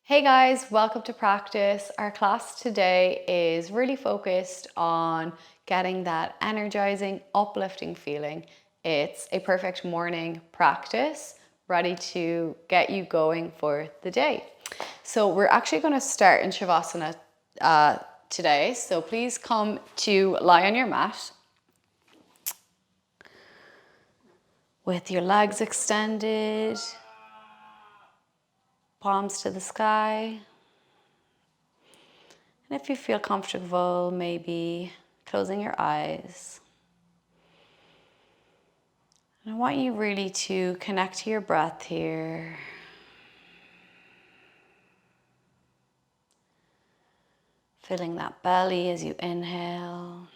Hey guys, welcome to practice. Our class today is really focused on getting that energizing, uplifting feeling. It's a perfect morning practice, ready to get you going for the day. So we're actually going to start in Shavasana today. So please come to lie on your mat with your legs extended, palms to the sky. And if you feel comfortable, maybe closing your eyes. And I want you really to connect to your breath here. Filling that belly as you inhale.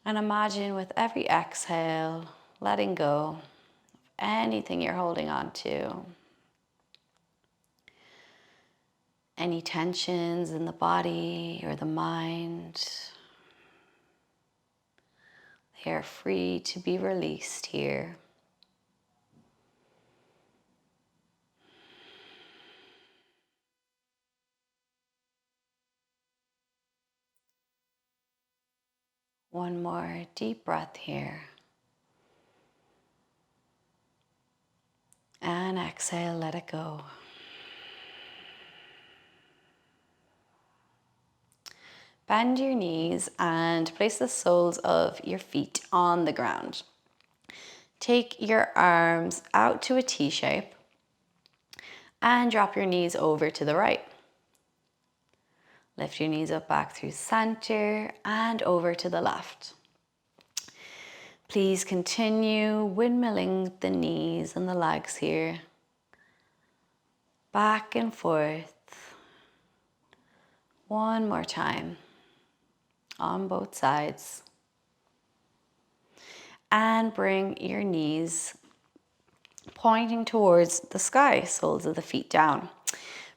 And imagine with every exhale, letting go of anything you're holding on to. Any tensions in the body or the mind. They are free to be released here. One more deep breath here. And exhale, let it go. Bend your knees and place the soles of your feet on the ground. Take your arms out to a T shape and drop your knees over to the right. Lift your knees up back through center and over to the left. Please continue windmilling the knees and the legs here. Back and forth. One more time on both sides. And bring your knees pointing towards the sky, soles of the feet down.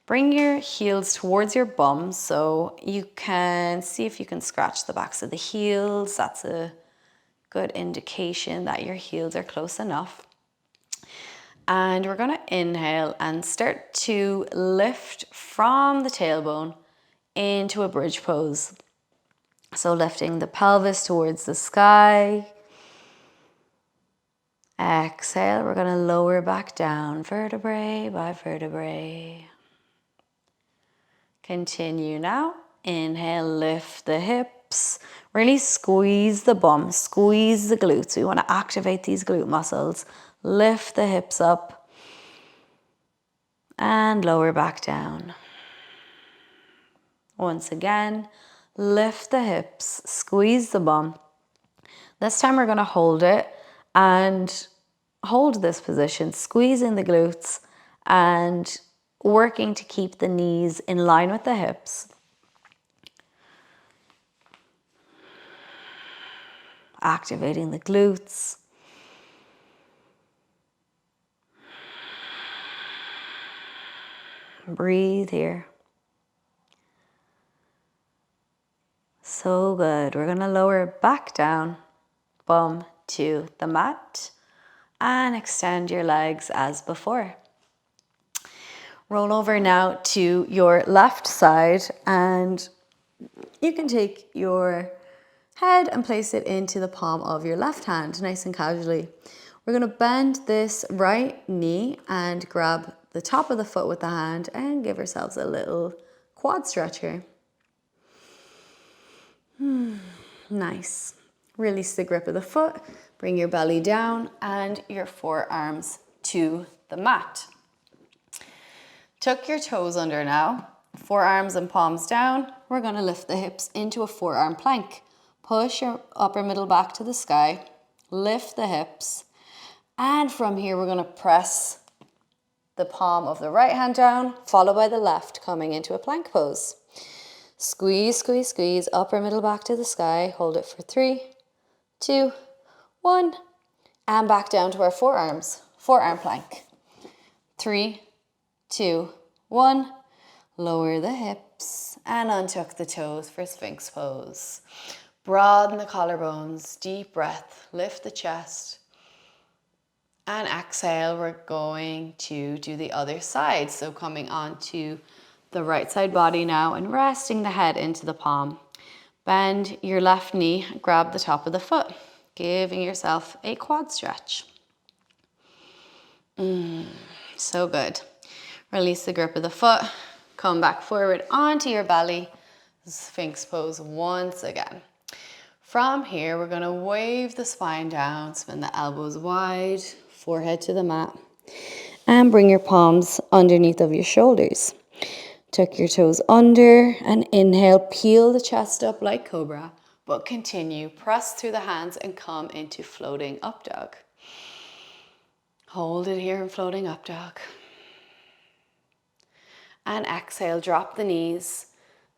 Bring your heels towards your bum so you can see if you can scratch the backs of the heels. That's a good indication that your heels are close enough. And we're going to inhale and start to lift from the tailbone into a bridge pose. So lifting the pelvis towards the sky. Exhale, we're going to lower back down, vertebrae by vertebrae. Continue now. Inhale, lift the hips. Really squeeze the bum, squeeze the glutes. We want to activate these glute muscles. Lift the hips up and lower back down. Once again, lift the hips, squeeze the bum. This time we're going to hold it and hold this position, squeezing the glutes and working to keep the knees in line with the hips. Activating the glutes. Breathe here. So good. We're going to lower back down, bum to the mat, and extend your legs as before. Roll over now to your left side, and you can take your head and place it into the palm of your left hand, nice and casually. We're going to bend this right knee and grab the top of the foot with the hand and give ourselves a little quad stretch here. Nice. Release the grip of the foot, bring your belly down and your forearms to the mat. Tuck your toes under now, forearms and palms down. We're going to lift the hips into a forearm plank. Push your upper middle back to the sky, lift the hips, and from here we're going to press the palm of the right hand down, followed by the left, coming into a plank pose. Squeeze, squeeze, squeeze, upper middle back to the sky. Hold it for 3, 2, 1, and back down to our forearms, forearm plank. 3, 2, 1, lower the hips and untuck the toes for Sphinx pose. Broaden the collarbones, deep breath, lift the chest. And exhale, we're going to do the other side. So coming onto the right side body now and resting the head into the palm. Bend your left knee, grab the top of the foot, giving yourself a quad stretch. So good. Release the grip of the foot, come back forward onto your belly, Sphinx pose once again. From here, we're gonna wave the spine down, spin the elbows wide, forehead to the mat, and bring your palms underneath of your shoulders. Tuck your toes under and inhale, peel the chest up like cobra, but continue, press through the hands and come into floating up dog. Hold it here in floating up dog. And exhale, drop the knees,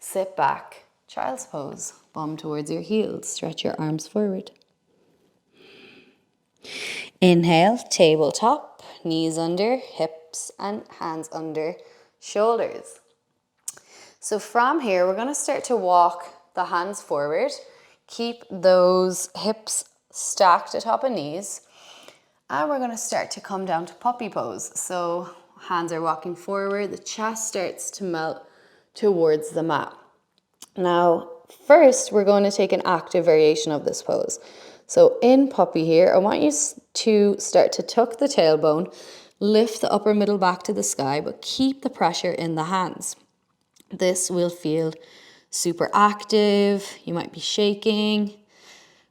sit back, child's pose, bum towards your heels, stretch your arms forward. Inhale, tabletop, knees under, hips and hands under, shoulders. So from here, we're gonna start to walk the hands forward. Keep those hips stacked atop of knees. And we're gonna start to come down to puppy pose. So hands are walking forward, the chest starts to melt towards the mat. Now, first, we're going to take an active variation of this pose. So in puppy here, I want you to start to tuck the tailbone, lift the upper middle back to the sky, but keep the pressure in the hands. This will feel super active. You might be shaking.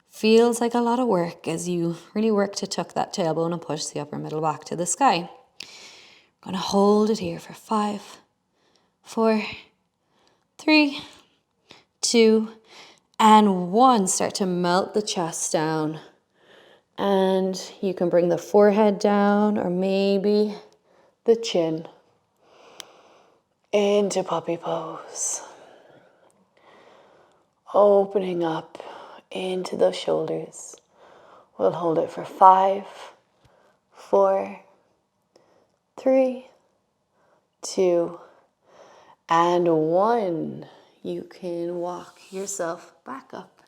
Feels like a lot of work as you really work to tuck that tailbone and push the upper middle back to the sky. I'm gonna hold it here for 5, 4, 3, 2, and 1. Start to melt the chest down. And you can bring the forehead down or maybe the chin into puppy pose. Opening up into the shoulders. We'll hold it for 5, 4, 3, 2, and 1. You can walk yourself back up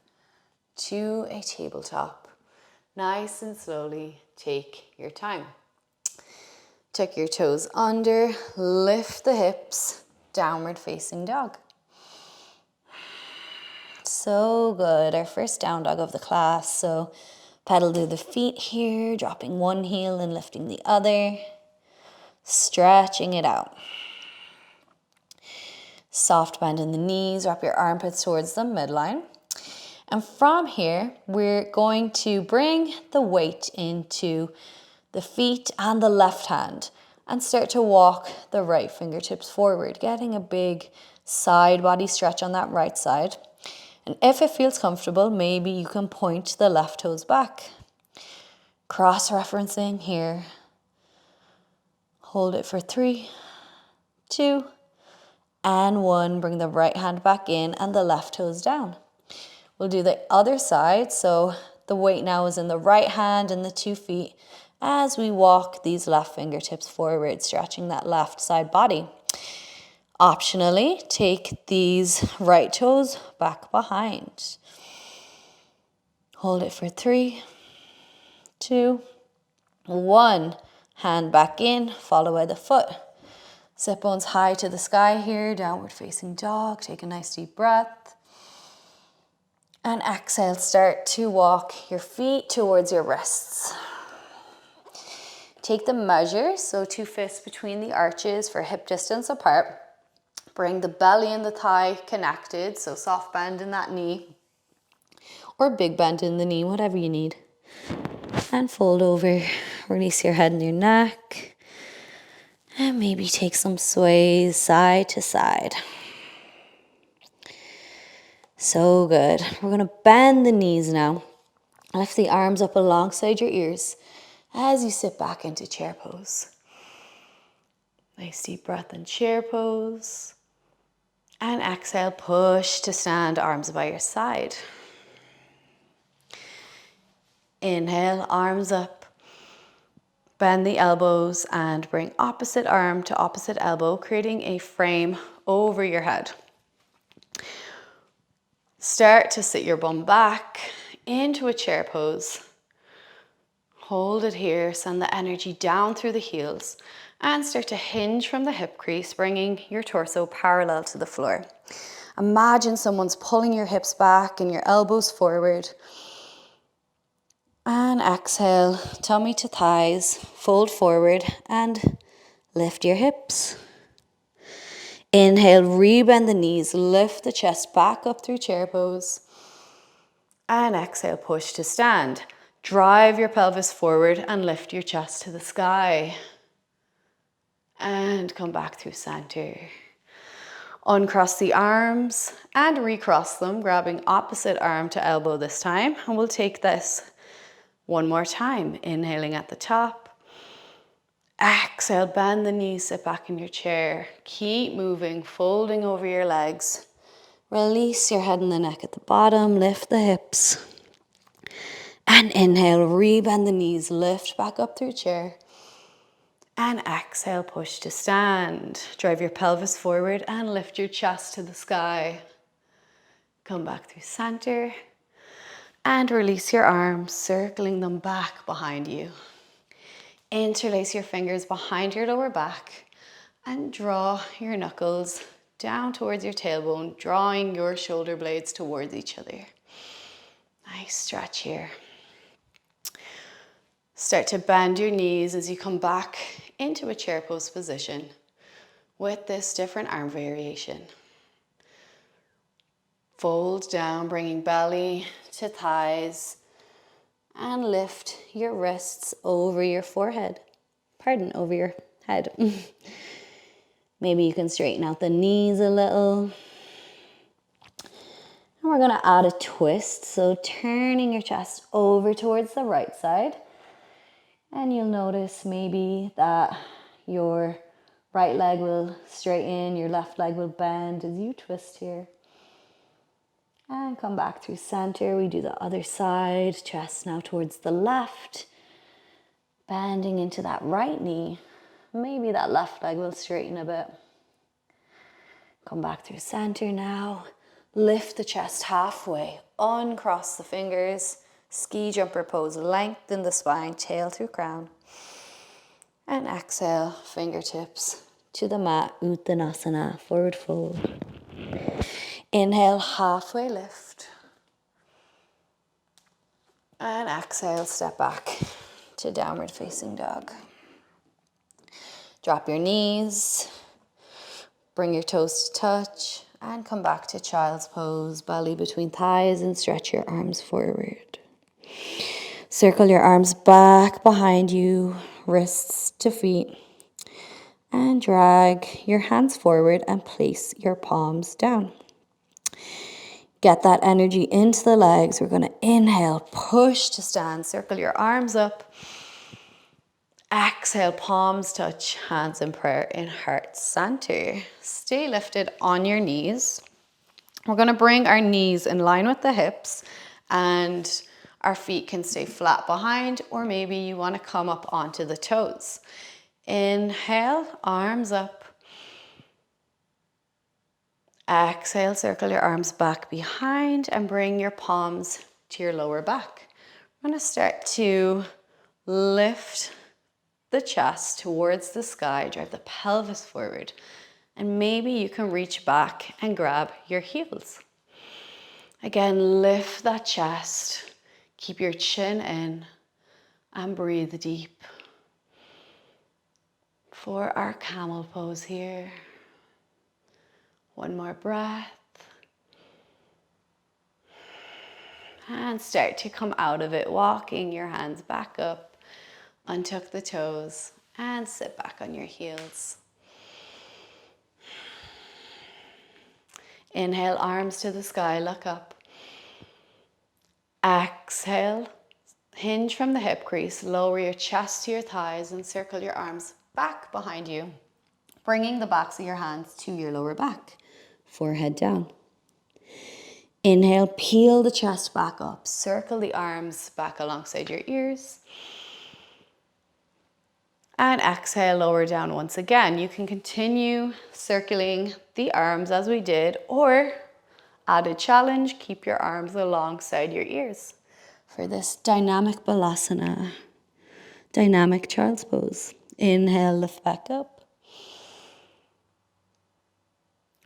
to a tabletop. Nice and slowly, take your time. Tuck your toes under, lift the hips, downward facing dog. So good, our first down dog of the class. So pedal through the feet here, dropping one heel and lifting the other, stretching it out. Soft bend in the knees, wrap your armpits towards the midline. And from here, we're going to bring the weight into the feet and the left hand and start to walk the right fingertips forward, getting a big side body stretch on that right side. And if it feels comfortable, maybe you can point the left toes back. Cross-referencing here. Hold it for 3, 2, and 1. Bring the right hand back in and the left toes down. We'll do the other side. So the weight now is in the right hand and the 2 feet as we walk these left fingertips forward, stretching that left side body. Optionally, take these right toes back behind. Hold it for 3, 2, 1. Hand back in, follow by the foot. Sit bones high to the sky here, downward facing dog. Take a nice deep breath. And exhale, start to walk your feet towards your wrists. Take the measure, so 2 fists between the arches for hip distance apart. Bring the belly and the thigh connected, so soft bend in that knee. Or big bend in the knee, whatever you need. And fold over, release your head and your neck. And maybe take some sways side to side. So good. We're going to bend the knees now. Lift the arms up alongside your ears as you sit back into chair pose. Nice deep breath in chair pose. And exhale, push to stand, arms by your side. Inhale, arms up. Bend the elbows and bring opposite arm to opposite elbow, creating a frame over your head. Start to sit your bum back into a chair pose. Hold it here, send the energy down through the heels and start to hinge from the hip crease, bringing your torso parallel to the floor. Imagine someone's pulling your hips back and your elbows forward. And exhale, tummy to thighs, fold forward and lift your hips. Inhale, rebend the knees, lift the chest back up through chair pose. And exhale, push to stand. Drive your pelvis forward and lift your chest to the sky. And come back through center. Uncross the arms and recross them, grabbing opposite arm to elbow this time. And we'll take this one more time. Inhaling at the top. Exhale, bend the knees, sit back in your chair. Keep moving, folding over your legs. Release your head and the neck at the bottom, lift the hips. And inhale, rebend the knees, lift back up through chair. And exhale, push to stand. Drive your pelvis forward and lift your chest to the sky. Come back through center. And release your arms, circling them back behind you. Interlace your fingers behind your lower back and draw your knuckles down towards your tailbone, drawing your shoulder blades towards each other. Nice stretch here. Start to bend your knees as you come back into a chair pose position with this different arm variation. Fold down, bringing belly to thighs. And lift your wrists over your forehead. Over your head. Maybe you can straighten out the knees a little. And we're going to add a twist. So turning your chest over towards the right side. And you'll notice maybe that your right leg will straighten, your left leg will bend as you twist here. And come back through center. We do the other side. Chest now towards the left. Bending into that right knee. Maybe that left leg will straighten a bit. Come back through center now. Lift the chest halfway. Uncross the fingers. Ski jumper pose. Lengthen the spine. Tail through crown. And exhale. Fingertips to the mat. Uttanasana. Forward fold. Inhale, halfway lift. And exhale, step back to downward facing dog. Drop your knees. Bring your toes to touch. And come back to child's pose. Belly between thighs and stretch your arms forward. Circle your arms back behind you. Wrists to feet. And drag your hands forward and place your palms down. Get that energy into the legs. We're going to inhale, push to stand. Circle your arms up. Exhale, palms touch, hands in prayer in heart center. Stay lifted on your knees. We're going to bring our knees in line with the hips and our feet can stay flat behind, or maybe you want to come up onto the toes. Inhale, arms up. Exhale, circle your arms back behind and bring your palms to your lower back. I'm going to start to lift the chest towards the sky, drive the pelvis forward, and maybe you can reach back and grab your heels. Again, lift that chest, keep your chin in, and breathe deep. For our camel pose here. One more breath. And start to come out of it, walking your hands back up. Untuck the toes and sit back on your heels. Inhale, arms to the sky, look up. Exhale, hinge from the hip crease, lower your chest to your thighs and circle your arms back behind you, bringing the backs of your hands to your lower back. Forehead down. Inhale, peel the chest back up. Circle the arms back alongside your ears. And exhale, lower down once again. You can continue circling the arms as we did, or add a challenge, keep your arms alongside your ears for this dynamic balasana. Dynamic child's pose. Inhale, lift back up.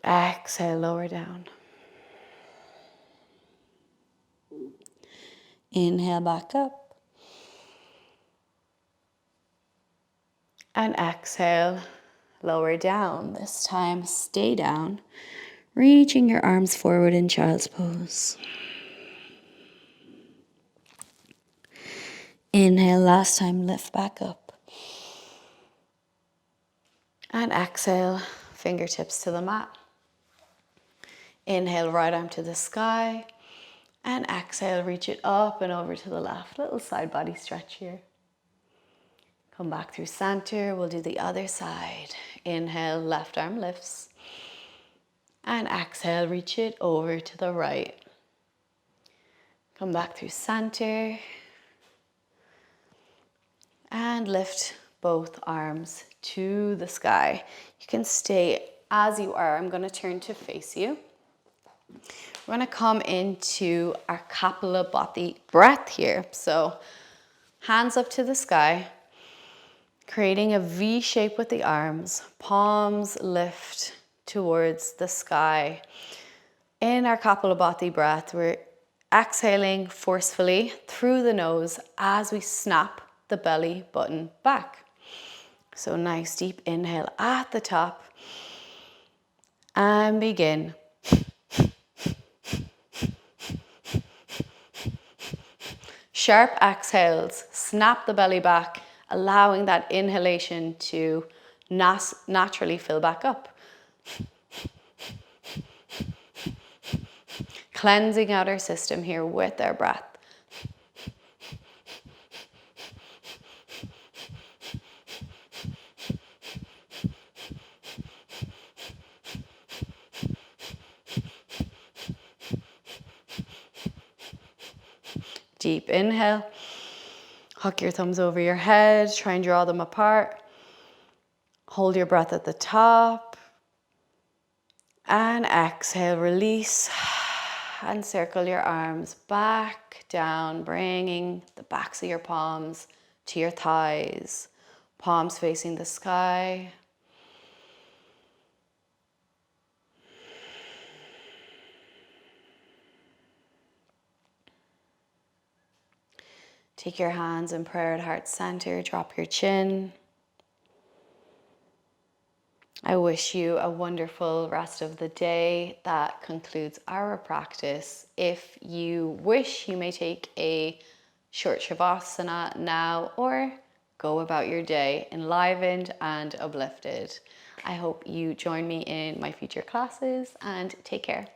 Exhale, lower down. Inhale, back up. And exhale, lower down. This time, stay down, reaching your arms forward in child's pose. Inhale, last time, lift back up. And exhale, fingertips to the mat. Inhale, right arm to the sky. And exhale, reach it up and over to the left. Little side body stretch here. Come back through center. We'll do the other side. Inhale, left arm lifts. And exhale, reach it over to the right. Come back through center. And lift both arms to the sky. You can stay as you are. I'm going to turn to face you. We're going to come into our Kapalabhati breath here. So hands up to the sky, creating a V shape with the arms. Palms lift towards the sky. In our Kapalabhati breath, we're exhaling forcefully through the nose as we snap the belly button back. So nice deep inhale at the top and begin. Sharp exhales, snap the belly back, allowing that inhalation to naturally fill back up. Cleansing out our system here with our breath. Deep inhale. Hook your thumbs over your head. Try and draw them apart. Hold your breath at the top. And exhale, release. And circle your arms back down, bringing the backs of your palms to your thighs. Palms facing the sky. Take your hands in prayer at heart center. Drop your chin. I wish you a wonderful rest of the day. That concludes our practice. If you wish, you may take a short Shavasana now or go about your day enlivened and uplifted. I hope you join me in my future classes and take care.